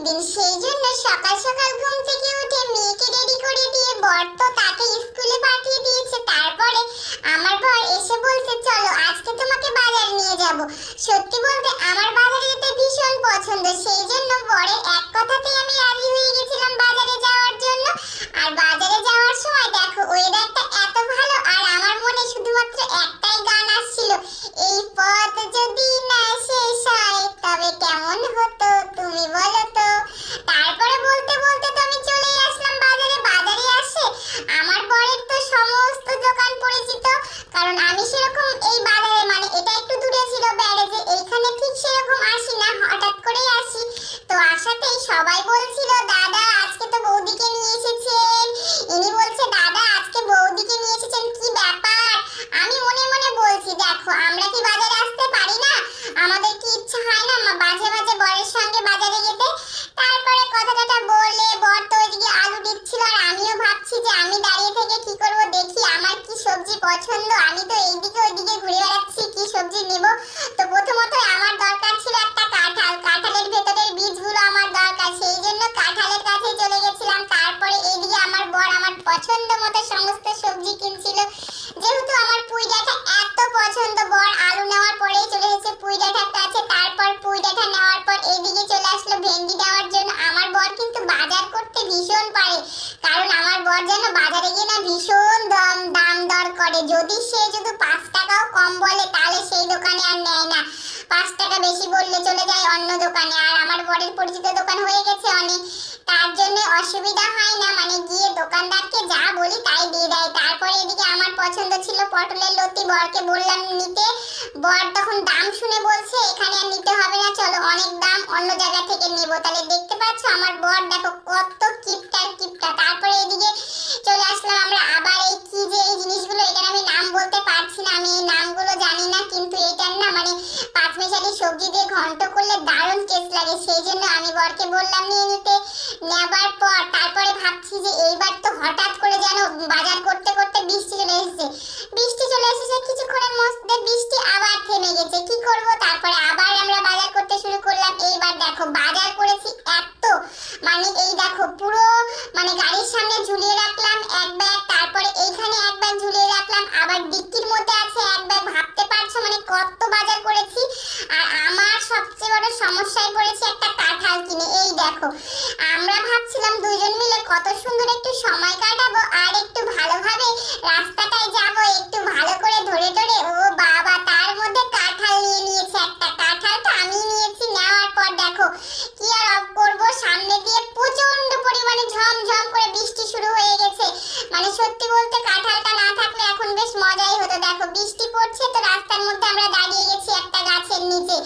দিন, সেই জন্য সকাল সকাল ঘুম থেকে উঠে মেয়েকে রেডি করে দিয়ে বর তো তাকে স্কুলে পাঠিয়ে দিয়েছে। তারপরে আমার বর এসে বলছে চলো আজকে তোমাকে বাজার নিয়ে যাব। সত্যি বলতে আমার বাজারে যেতে ভীষণ পছন্দ, সেই জন্য বরের এক কথাতেই আমি রাজি হয়ে গেছিলাম বাজারে যাওয়ার জন্য। আর বাজারে যাওয়ার সময় দেখো ওয়েদারটা এত ভালো, আর আমার মনে শুধুমাত্র একটাই গান আসছিল, এই পথ যদি না শেষ হয় তবে কেমন হতো তুমি বলো তো। তারপরে বলতে বলতে তো আমি চলে আসলাম বাজারে। বাজারে আসে আমার বরের তো সমস্ত দোকান পরিচিত, কারণ আমি সেরকম এই বাজারে মানে এটা একটু দূরে ছিল ব্যারেজে, এইখানে ঠিক সেরকম আসি না, হঠাৎ করেই আসি। তো আসাতেই সবাই বলছিল দাদা আজকে তো বৌদিকে নিয়ে এসেছেন। ইনি বলছে দাদা আজকে বৌদিকে নিয়ে এসেছেন, কি ব্যাপার? আমি মনে মনে বলছি দেখো আমরা কি বাজারে আসতে পারি না? আমাদের কি ইচ্ছা হয় না মাঝে মাঝে বরের সঙ্গে বাজারে যেতে? তারপরে কথাটা বললে বর তো ওইদিকে আলু দিচ্ছিল, আর আমিও ভাবছি যে আমি দাঁড়িয়ে থেকে কি করব, দেখি আমার কি সবজি পছন্দ। আমি তো এইদিকে ওইদিকে ঘুরে বেড়াচ্ছি কি সবজি নেব। তো প্রথমত আমার দরকার ছিল একটা কাঁঠাল, কাঁঠালের ভেতরের বীজগুলো আমার দরকার, সেই জন্য কাঁঠালের কাছে চলে গেছিলাম। তারপরে এইদিকে আমার বর আমার পছন্দ মতো সমস্ত সবজি কিনছিল। যেহেতু আমার পুঁই ডাঁটা এত পছন্দ, বর আলু নেওয়ার পরেই চলে এসেছে পুঁই ডাঁটার কাছে। তারপর পুঁই ডাঁটা নেওয়ার পর এইদিকে চলে আসলো ভেন্ডি নেওয়ার জন্য। আমার বর কিন্তু বাজার করতে ভীষণ পারে, কারণ আমার বর যেন বাজারে গিয়ে না ভীষণ দাম দর করে। যদি সে যদি 5 টাকাও কম বলে তাহলে সেই দোকানে আর নেয় না, 5 টাকা বেশি বললে চলে যায় অন্য দোকানে। আর আমার বরের পরিচিত দোকান হয়ে গেছে অনেক, তার জন্য অসুবিধা হয় না, মানে গিয়ে দোকানদারকে যা বলি তাই দিয়ে দেয়। তারপরে এদিকে আমার পছন্দ ছিল পটলের লতি, বরকে বললাম নিতে। বর তখন দাম শুনে বলছে এখানে আর নিতে হবে না, চলো অনেক দাম, অন্য জায়গা থেকে নেব। তাহলে দেখতে পাচ্ছ আমার বর দেখো কত কিপটার কিপটা। তারপরে এদিকে চলে আসলাম আমরা আবার এই কি যে এই জিনিসগুলো, এখানে আমি নাম বলতে পারছি না, আমি এই নামগুলো জানি না, কিন্তু এটার না মানে পাঁচমিশালি সবজি দিয়ে ঘন্ট করলে দারুণ টেস্ট লাগে, সেই জন্য আমি বরকে বললাম নিয়ে নিতে। নেবার পর তারপরে ভাবছি যে এইবার তো হঠাৎ করে যেন বাজার করতে করতে বৃষ্টি চলে এসেছে। বৃষ্টি চলে এসেছে কিছুক্ষণের মধ্যে বৃষ্টি আবার থেমে গেছে, কি করব? তারপরে আবার আমরা বাজার করতে শুরু করলাম। এইবার দেখো বাজার করেছি এত, মানে এই দেখো পুরো মানে গাড়ির সামনে ঝুলিয়ে রাখলাম এক ব্যাগ, তারপরে এইখানে এক ব্যাগ ঝুলিয়ে রাখলাম, আবার ডিক্কির মধ্যে আছে এক ব্যাগ। ভাবতে পারছো মানে কত বাজার করেছি। আর আমার সবচেয়ে বড় সমস্যায় পড়েছে একটা কাঁঠাল কিনে। এই দেখো আমরা ভাবছিলাম দুজন মিলে কত সুন্দর একটু সময় কাটাবো আর একটু ভালোভাবে রাস্তাটায় যাব, একটু ভালো করে ধরে ধরে। ও বাবা, তার মধ্যে কাঁঠাল নিয়ে নিয়েছে একটা। কাঁঠালটা আমি নিয়েছি, নেওয়ার পর দেখো কি আর অফ করবো, সামনে দিয়ে প্রচন্ড পরিমাণে ঝমঝম করে বৃষ্টি শুরু হয়ে গেছে। মানে সত্যি বলতে কাঁঠালটা না থাকলে এখন বেশ মজাই হতো। দেখো বৃষ্টি পড়ছে তো রাস্তার মধ্যে আমরা দাঁড়িয়ে গেছি একটা গাছের নিচে।